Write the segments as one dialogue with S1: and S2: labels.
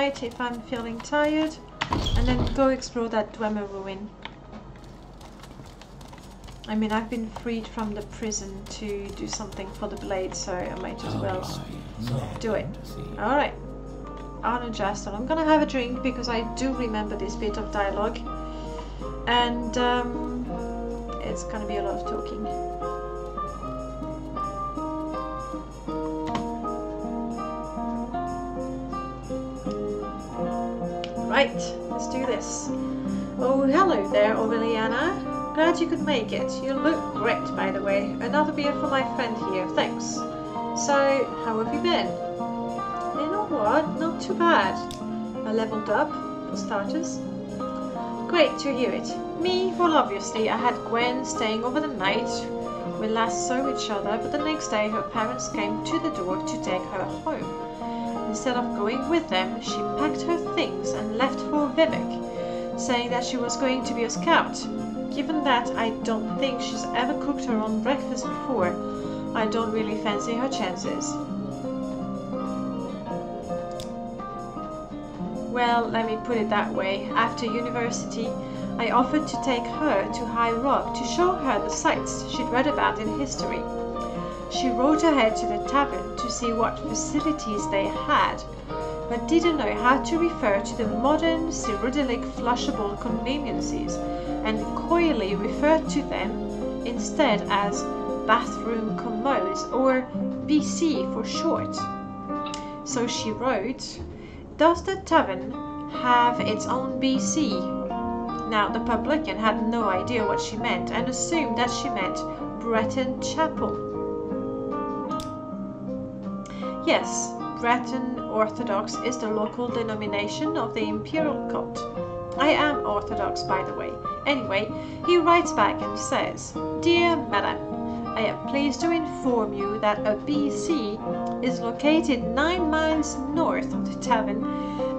S1: tonight if I'm feeling tired, and then go explore that Dwemer ruin. I mean, I've been freed from the prison to do something for the blade, so I might as well do it. Alright. Arno Jasmine. I'm gonna have a drink because I do remember this bit of dialogue. And it's gonna be a lot of talking. Right, let's do this. Oh, hello there, Aureliana. Glad you could make it. You look great, by the way. Another beer for my friend here, thanks. So, how have you been? You know what? Not too bad. I leveled up, for starters. Great to hear it. Me? Well, obviously, I had Gwen staying over the night. We last saw each other, but the next day her parents came to the door to take her home. Instead of going with them, she packed her things and left for Vivek, saying that she was going to be a scout. Given that I don't think she's ever cooked her own breakfast before, I don't really fancy her chances. Well, let me put it that way. After university, I offered to take her to High Rock to show her the sights she'd read about in history. She rode ahead to the tavern to see what facilities they had, but didn't know how to refer to the modern Cyrodiilic flushable conveniences, and coyly referred to them instead as bathroom commodes, or BC for short. So she wrote, "Does the tavern have its own BC?" Now the publican had no idea what she meant and assumed that she meant Breton Chapel. Yes, Breton Orthodox is the local denomination of the imperial cult. I am Orthodox, by the way. Anyway, he writes back and says, "Dear Madam, I am pleased to inform you that a BC is located 9 miles north of the tavern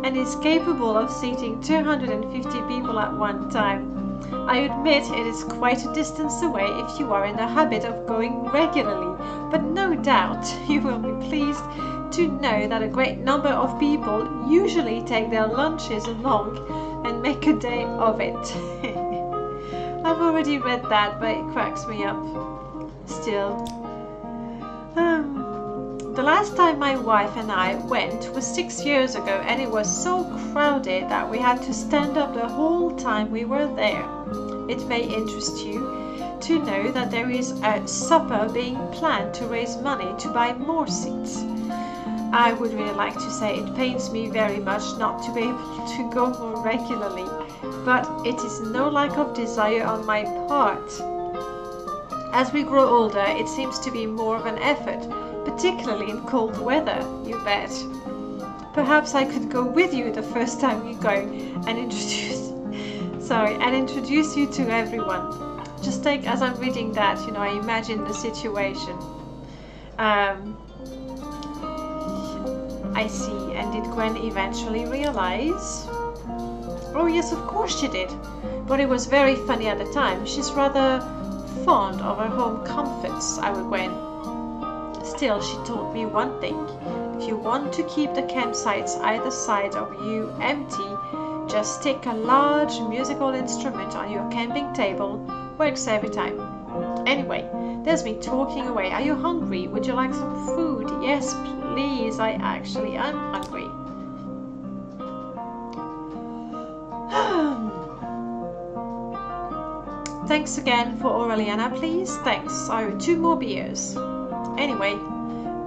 S1: and is capable of seating 250 people at one time. I admit it is quite a distance away if you are in the habit of going regularly, but no doubt you will be pleased to know that a great number of people usually take their lunches along and make a day of it." I've already read that, but it cracks me up. Still. The last time my wife and I went was 6 years ago, and it was so crowded that we had to stand up the whole time we were there. It may interest you to know that there is a supper being planned to raise money to buy more seats. I would really like to say it pains me very much not to be able to go more regularly, but it is no lack of desire on my part. As we grow older, it seems to be more of an effort, particularly in cold weather, you bet. Perhaps I could go with you the first time you go and introduce you to everyone. Just take, as I'm reading that, you know, I imagine the situation. I see. And did Gwen eventually realize? Oh yes, of course she did. But it was very funny at the time. She's rather fond of her home comforts, our Gwen. Still, she told me one thing. If you want to keep the campsites either side of you empty, just stick a large musical instrument on your camping table. Works every time. Anyway, there's me talking away. Are you hungry? Would you like some food? Yes, please. I actually am hungry. Thanks again for Aureliana, please. Thanks. I owe 2 more beers. Anyway,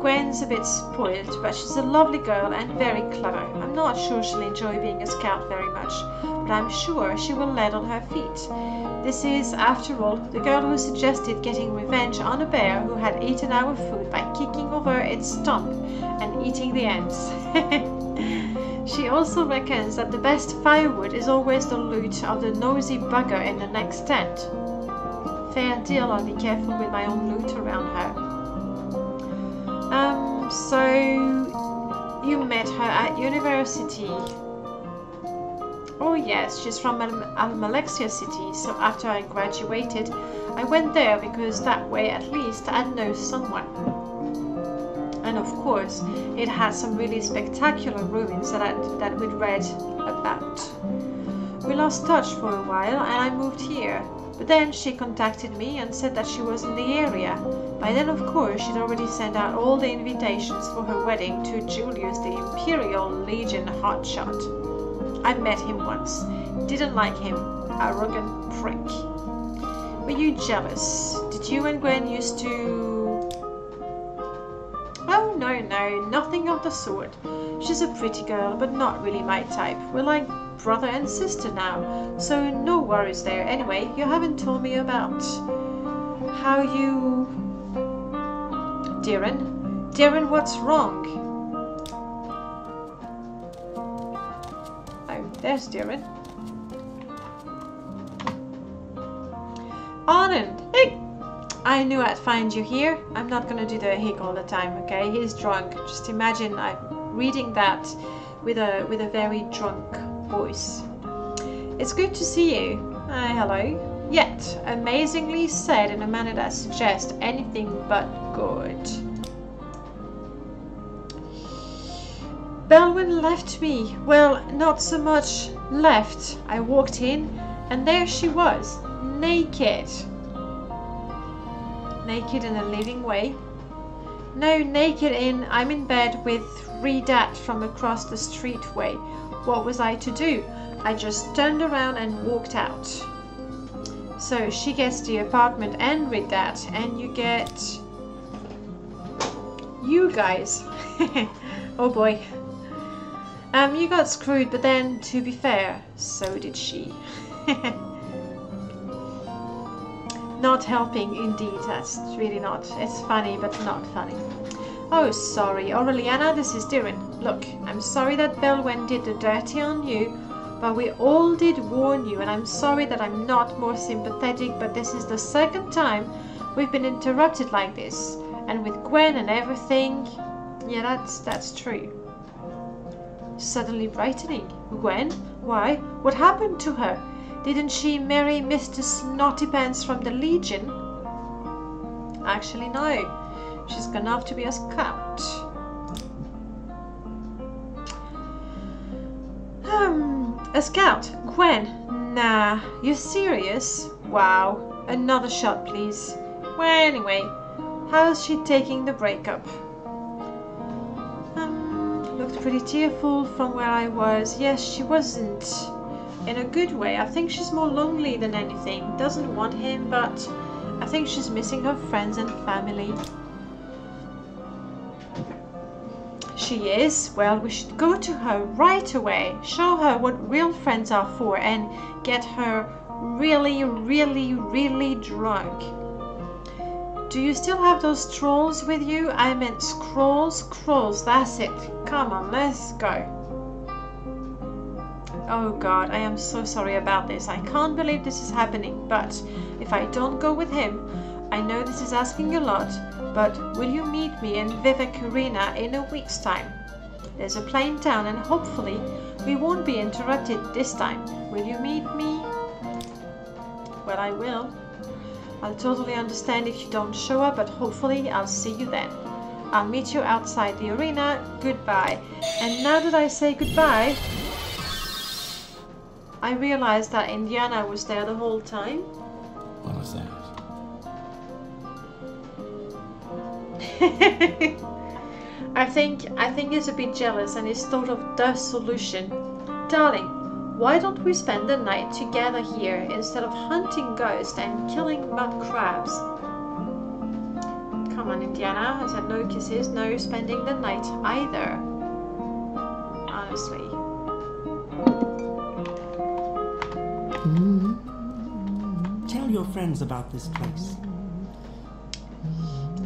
S1: Gwen's a bit spoiled, but she's a lovely girl and very clever. I'm not sure she'll enjoy being a scout very much, but I'm sure she will land on her feet. This is, after all, the girl who suggested getting revenge on a bear who had eaten our food by kicking over its stump and eating the ends. She also reckons that the best firewood is always the loot of the nosy bugger in the next tent. Fair deal, I'll be careful with my own loot around her. So you met her at university. Oh yes, she's from Almalexia City, so after I graduated, I went there because that way at least I'd know someone. and of course it had some really spectacular ruins that we'd read about. We lost touch for a while and I moved here, but then she contacted me and said that she was in the area. By then, of course, she'd already sent out all the invitations for her wedding to Julius, the Imperial Legion hotshot. I met him once. Didn't like him. Arrogant prick. Were you jealous? Did you and Gwen used to... Oh, no, nothing of the sort. She's a pretty girl, but not really my type. We're like brother and sister now, so no worries there. Anyway, you haven't told me about how you... Darren, what's wrong? Oh, there's Darren. Anand! Hey! I knew I'd find you here. I'm not gonna do the hic all the time, okay? He's drunk. Just imagine I'm reading that with a very drunk voice. It's good to see you. Hello. Yet, amazingly said in a manner that suggests anything but good. Belwyn left me. Well, not so much left. I walked in, and there she was, naked. Naked in a living way. No, naked in I'm in bed with Redat from across the street way. What was I to do? I just turned around and walked out. So she gets the apartment and Redat, and you get... You guys. Oh boy. You got screwed, but then, to be fair, so did she. Not helping, indeed. That's really not. It's funny, but not funny. Oh, sorry. Aureliana, this is Darren. Look, I'm sorry that Belwen did the dirty on you, but we all did warn you, and I'm sorry that I'm not more sympathetic, but this is the second time we've been interrupted like this. And with Gwen and everything... Yeah, that's true. Suddenly brightening. Gwen? Why? What happened to her? Didn't she marry Mr. Snottypants from the Legion? Actually, no. She's gone off to be a scout. A scout? Gwen? Nah. You serious? Wow. Another shot, please. Well, anyway, how's she taking the breakup? Looked pretty tearful from where I was. Yes, she wasn't. In a good way. I think she's more lonely than anything. Doesn't want him, but I think she's missing her friends and family. She is? Well, we should go to her right away. Show her what real friends are for and get her really, really, really drunk. Do you still have those trolls with you? I meant scrolls. Scrolls, that's it. Come on, let's go. Oh God, I am so sorry about this. I can't believe this is happening, but if I don't go with him, I know this is asking a lot, but will you meet me in Vivek Arena in a week's time? There's a plane down and hopefully we won't be interrupted this time. Will you meet me? Well, I will. I'll totally understand if you don't show up, but hopefully I'll see you then. I'll meet you outside the arena. Goodbye. And now that I say goodbye, I realized that Indiana was there the whole time.
S2: What was that?
S1: I think he's a bit jealous and he's thought of the solution. Darling, why don't we spend the night together here instead of hunting ghosts and killing mud crabs? Come on, Indiana. I said no kisses, no spending the night either. Honestly.
S3: Tell your friends about this place.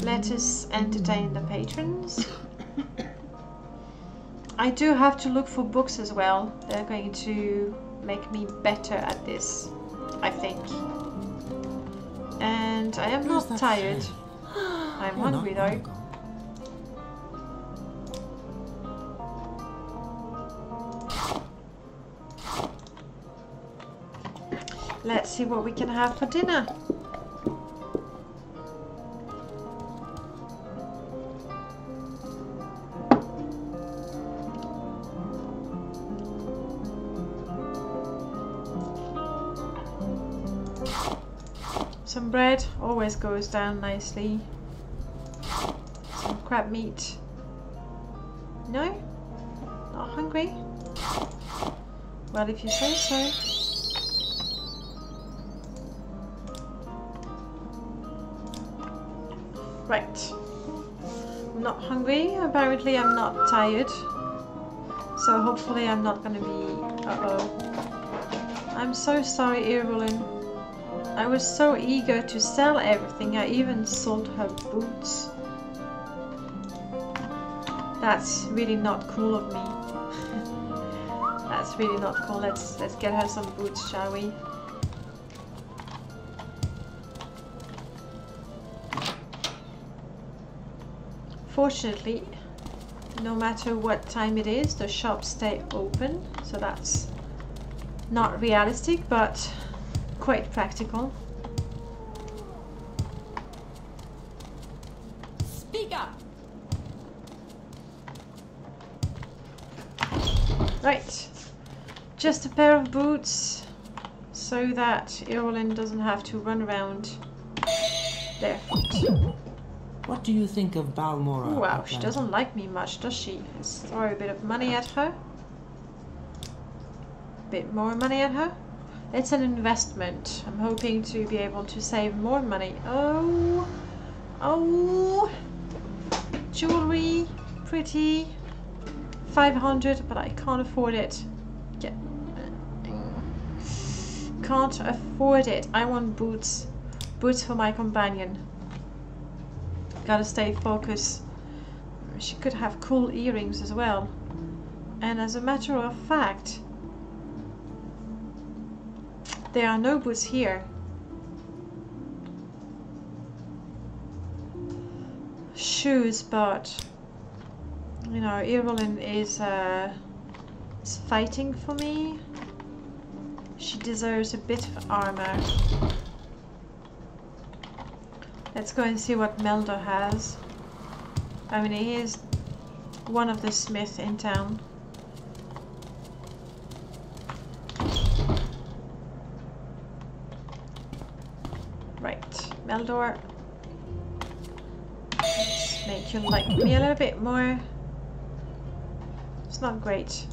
S1: Let us entertain the patrons. I do have to look for books as well. They're going to make me better at this, I think. And I am not tired. I'm hungry though. Let's see what we can have for dinner. Some bread always goes down nicely. Some crab meat. No? Not hungry? Well, if you say so. Right. I'm not hungry. Apparently I'm not tired. So hopefully I'm not gonna be... Uh-oh. I'm so sorry, Irulin. I was so eager to sell everything. I even sold her boots. That's really not cool of me. That's really not cool. Let's get her some boots, shall we? Fortunately, no matter what time it is, the shops stay open, so that's not realistic, but quite practical.
S2: Speak up.
S1: Right, just a pair of boots so that Irulin doesn't have to run around barefoot.
S3: What do you think of Balmora?
S1: Wow, she doesn't like me much, does she? Let's throw a bit of money at her. Bit more money at her. It's an investment. I'm hoping to be able to save more money. Oh, oh, jewelry, pretty. 500, but I can't afford it. Can't afford it. I want boots. Boots for my companion. Gotta stay focused. She could have cool earrings as well. And as a matter of fact, there are no boots here. Shoes, but you know, Irulin is fighting for me. She deserves a bit of armor. Let's go and see what Melder has. I mean, he is one of the smiths in town. Right, Meldor. Let's make you like me a little bit more. It's not great.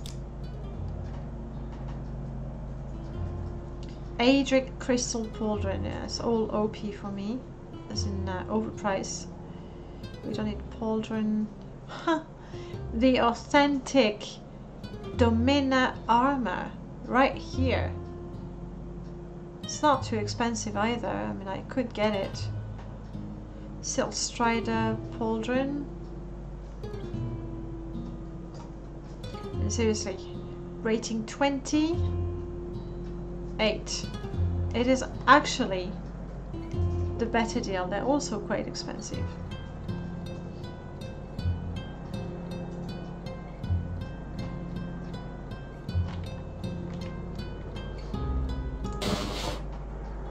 S1: Adric Crystal Pauldron, yeah, it's all OP for me. As in overpriced. We don't need pauldron. The authentic Domina armor right here. It's not too expensive either. I mean, I could get it. Silk Strider pauldron. And seriously, rating 20. 8. It is actually the better deal. They're also quite expensive.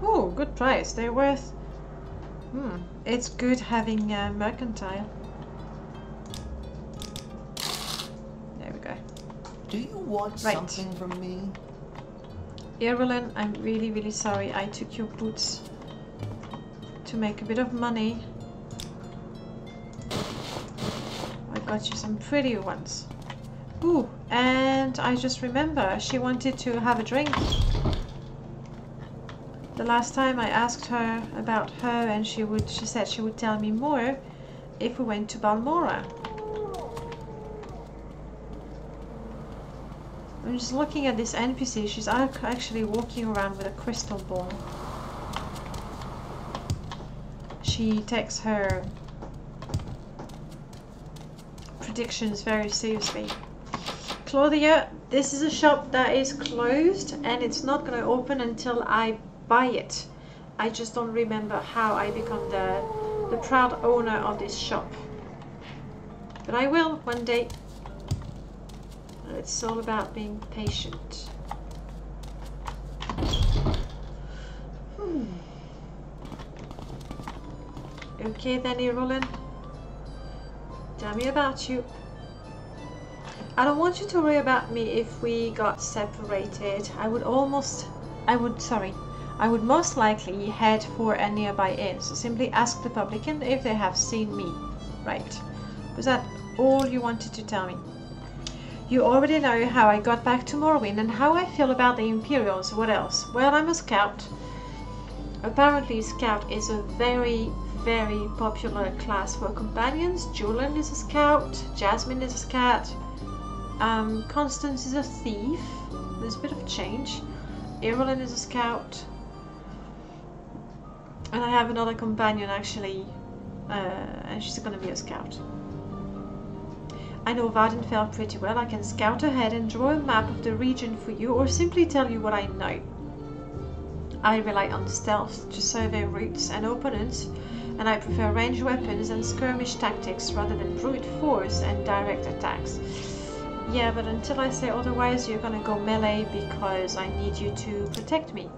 S1: Oh, good price. They're worth... It's good having mercantile. There we go.
S4: Do you want something from me?
S1: Irulin, I'm really, really sorry I took your boots to make a bit of money. I got you some pretty ones. Ooh, and I just remember she wanted to have a drink. The last time I asked her about her, and she said she would tell me more if we went to Balmora. I'm just looking at this NPC. She's actually walking around with a crystal ball. She takes her predictions very seriously. Claudia, this is a shop that is closed and it's not going to open until I buy it. I just don't remember how I become the proud owner of this shop. But I will one day. It's all about being patient. Okay then, Irulin. Tell me about you. I don't want you to worry about me if we got separated. I I would most likely head for a nearby inn, so simply ask the publican if they have seen me. Right. Was that all you wanted to tell me? You already know how I got back to Morrowind and how I feel about the Imperials. What else? Well, I'm a scout. Apparently, scout is a very, very popular class for companions. Julian is a scout. Jasmine is a scout. Constance is a thief. There's a bit of change. Evelyn is a scout. And I have another companion actually, and she's gonna be a scout. I know Vardenfell pretty well. I can scout ahead and draw a map of the region for you, or simply tell you what I know. I rely on stealth to survey routes and opponents, and I prefer ranged weapons and skirmish tactics rather than brute force and direct attacks. Yeah, but until I say otherwise, you're gonna go melee because I need you to protect me.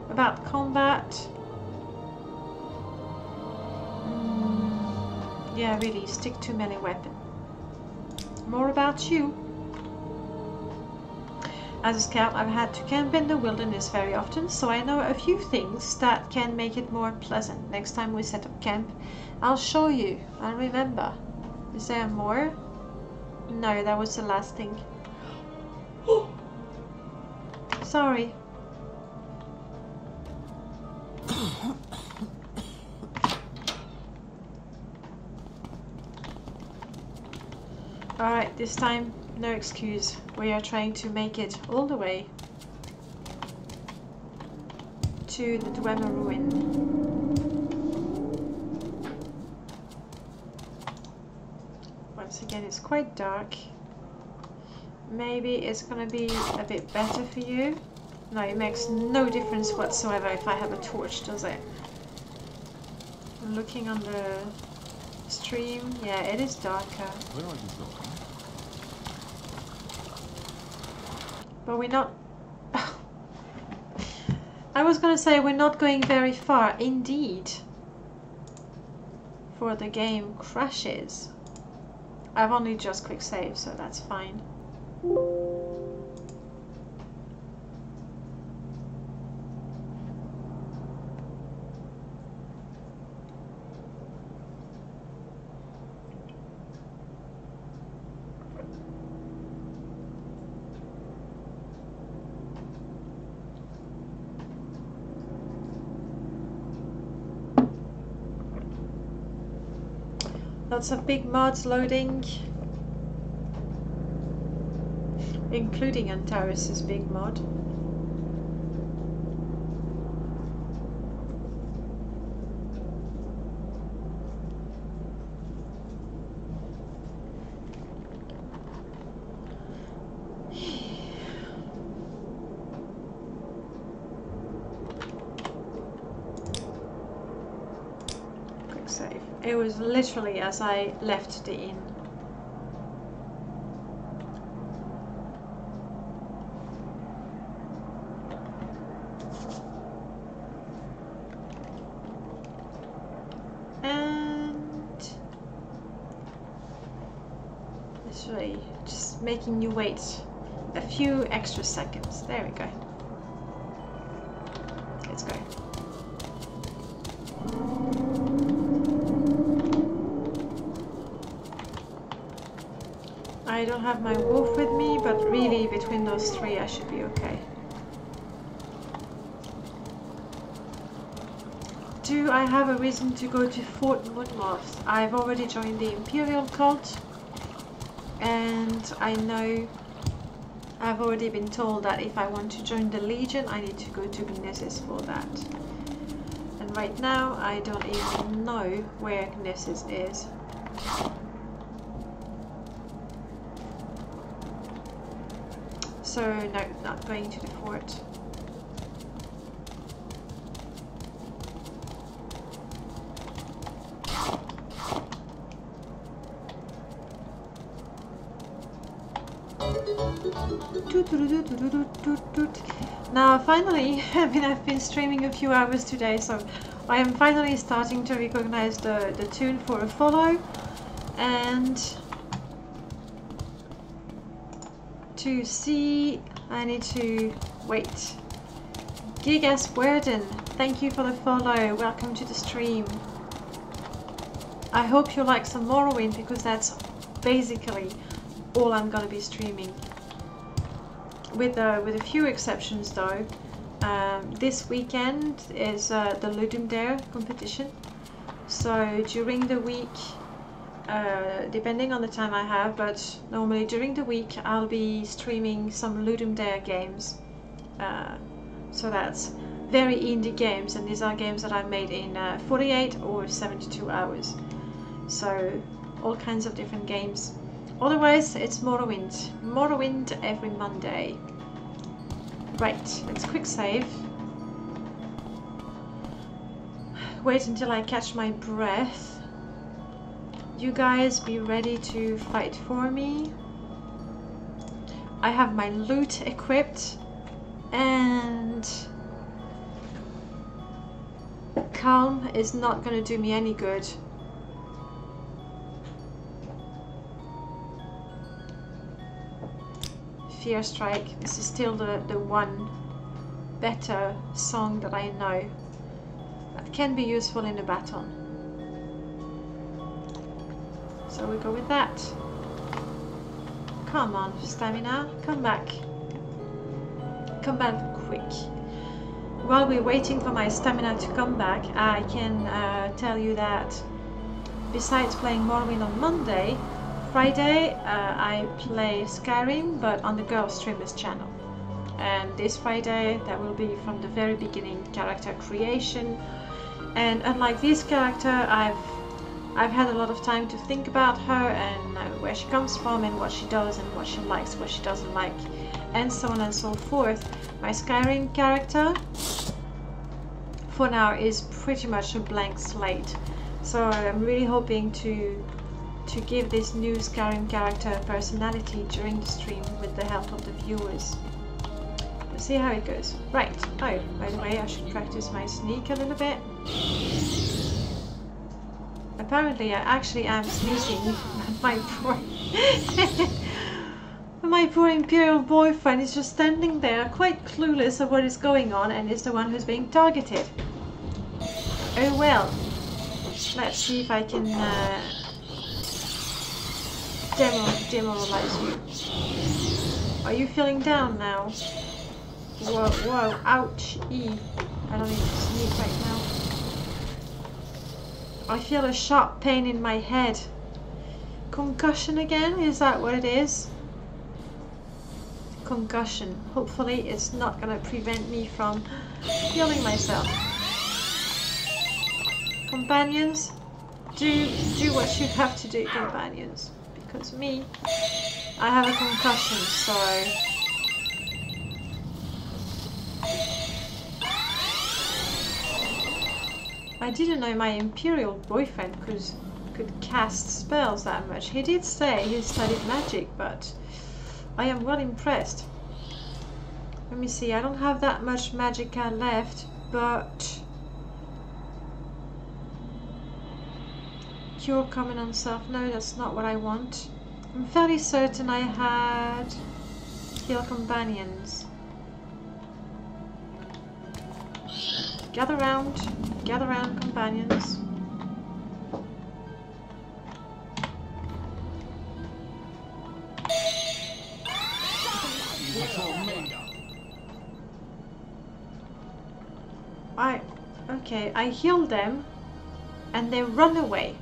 S1: About combat... yeah, really, stick to melee weapon. More about you. As a scout, I've had to camp in the wilderness very often, so I know a few things that can make it more pleasant. Next time we set up camp, I'll show you. I'll remember. Is there more? No, that was the last thing. Sorry. Alright, this time, no excuse. We are trying to make it all the way to the Dwemer ruin. Once again, it's quite dark. Maybe it's gonna be a bit better for you. No, it makes no difference whatsoever if I have a torch, does it? I'm looking on the stream. Yeah, it is darker.
S2: Where are you going?
S1: But we're not... I was gonna say we're not going very far, indeed. For the game crashes. I've only just quick saved, so that's fine. Lots of big mods loading, including Antares' big mod. Quick save. It was literally as I left the inn. And literally just making you wait a few extra seconds. There we go. Let's go. I don't have my wolf with me, but really between those three I should be okay. Do I have a reason to go to Fort Monmouth? I've already joined the Imperial cult, and I know I've already been told that if I want to join the Legion I need to go to Gnessis for that. And right now I don't even know where Gnessis is. So no, not going to the fort. Now finally, I mean I've been streaming a few hours today, so I am finally starting to recognize the tune for a follow, and to see, I need to wait Gigas Werden, thank you for the follow. Welcome to the stream. I hope you like some Morrowind because that's basically all I'm gonna be streaming. With a few exceptions though. This weekend is the Ludum Dare competition. So during the week, depending on the time I have, but normally during the week I'll be streaming some Ludum Dare games. So that's very indie games, and these are games that I've made in 48 or 72 hours. So all kinds of different games. Otherwise it's Morrowind. Morrowind every Monday. Right, let's quick save. Wait until I catch my breath. You guys be ready to fight for me. I have my loot equipped, and calm is not going to do me any good. Fear Strike, this is still the one better song that I know that can be useful in a battle. So we go with that. Come on, stamina, come back. Come back quick. While we're waiting for my stamina to come back, I can tell you that besides playing Morrowind on Monday, Friday I play Skyrim, but on the Girl Streamers channel. And this Friday, that will be from the very beginning, character creation. And unlike this character, I've had a lot of time to think about her and where she comes from and what she does and what she likes, what she doesn't like, and so on and so forth. My Skyrim character for now is pretty much a blank slate, so I'm really hoping to give this new Skyrim character personality during the stream with the help of the viewers. Let's see how it goes. Right, oh, by the way, I should practice my sneak a little bit. Apparently I actually am sneaking. My poor Imperial boyfriend is just standing there quite clueless of what is going on and is the one who's being targeted. Oh well, let's see if I can demoralize you. Are you feeling down now? Whoa, whoa, ouch, I don't need to sneak right now. I feel a sharp pain in my head. Concussion again? Is that what it is? Concussion. Hopefully it's not gonna prevent me from healing myself. Companions, do what you have to do, companions. Because me, I have a concussion, so... I didn't know my Imperial boyfriend could cast spells that much. He did say he studied magic, but I am well impressed. Let me see, I don't have that much magicka left, but... Cure common on self. No, that's not what I want. I'm fairly certain I had heal companions. Gather round, companions. Okay, I healed them and they run away.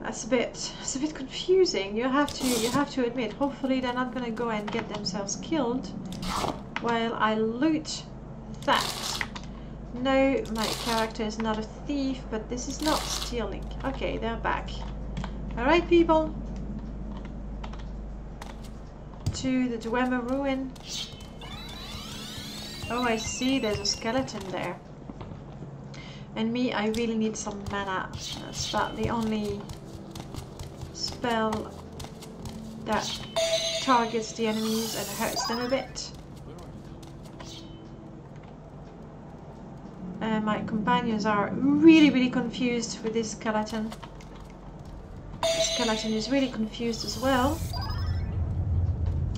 S1: That's a bit confusing. You have to admit. Hopefully they're not gonna go and get themselves killed while I loot that. No, my character is not a thief, but this is not stealing. Okay, they're back. Alright, people. To the Dwemer ruin. Oh, I see, there's a skeleton there. And me, I really need some mana. That's about the only spell that targets the enemies and hurts them a bit. My companions are really confused with this skeleton. The skeleton is really confused as well,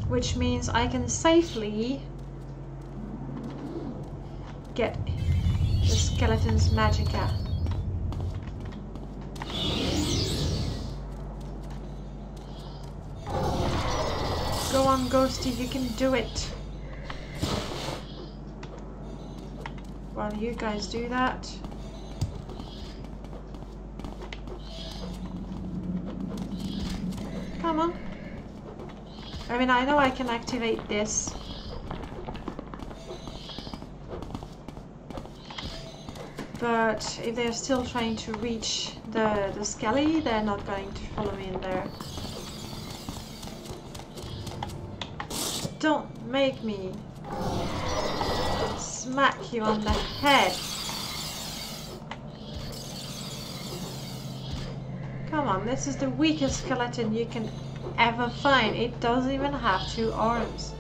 S1: which means I can safely get the skeleton's magicka. Go on, Ghosty, you can do it. While you guys do that. Come on. I mean, I know I can activate this. But if they're still trying to reach the skelly, they're not going to follow me in there. Don't make me smack you on the head. Come on, this is the weakest skeleton you can ever find. It doesn't even have 2 arms.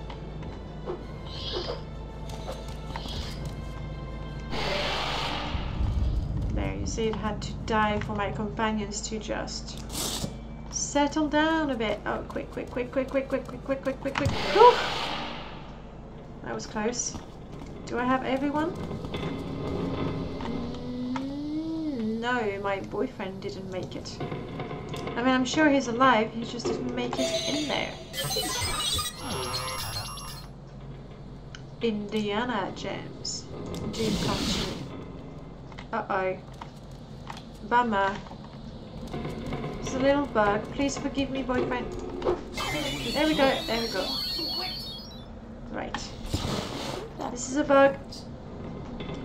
S1: There, you see it had to die for my companions to just settle down a bit. Oh, quick. Whew. That was close. Do I have everyone? No, my boyfriend didn't make it. I mean, I'm sure he's alive, he just didn't make it in there. Indiana gems. Dream come true. Uh-oh. Bummer. It's a little bug. Please forgive me, boyfriend. There we go. Right. This is a bug.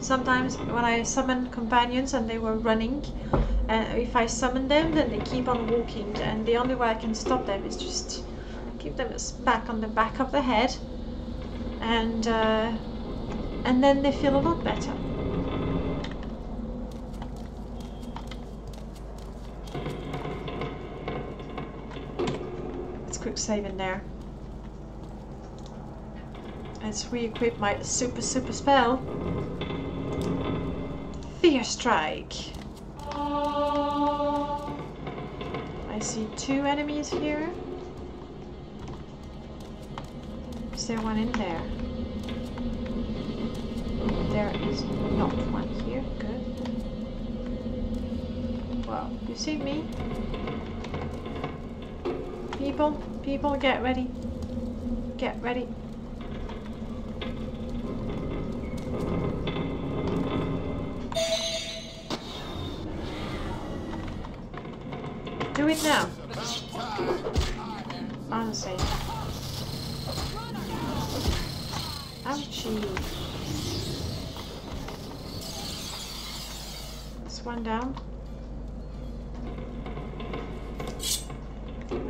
S1: Sometimes when I summon companions and they were running, and if I summon them, then they keep on walking, and the only way I can stop them is just keep them back on the back of the head, and then they feel a lot better. Let's quick save in there. Let's re-equip my super spell. Fear Strike. I see 2 enemies here. Is there one in there? There is not one here. Good. Well, you see me? People, get ready. Get ready. Do it now. Honestly. Ouchie. This one down.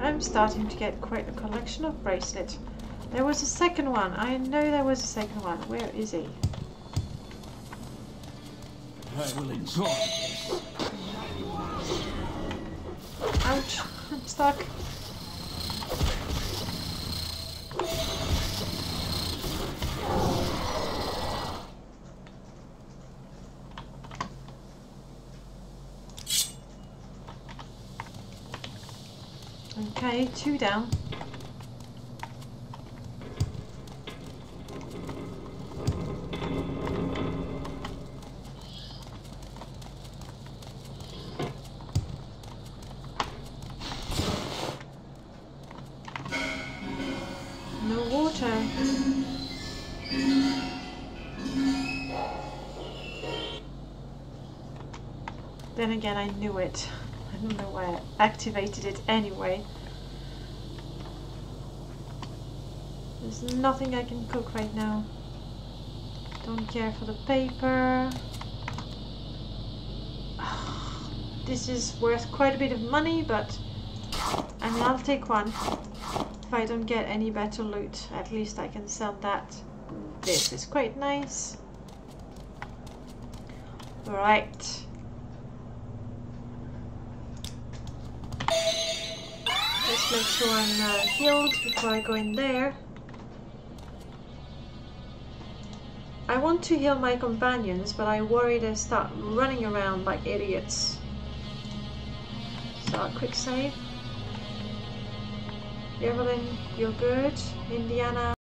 S1: I'm starting to get quite a collection of bracelets. There was a second one. I know there was a second one. Where is he?
S3: I will enjoy this.
S1: Ouch, I'm stuck. Okay, 2 down. Then again, I knew it. I don't know why I activated it anyway. There's nothing I can cook right now. Don't care for the paper. This is worth quite a bit of money, but I mean, I'll take one. If I don't get any better loot, at least I can sell that. This is quite nice. Right. Let's make sure I'm healed before I go in there. I want to heal my companions, but I worry they start running around like idiots. So a quick save. Evelyn, you're good. Indiana.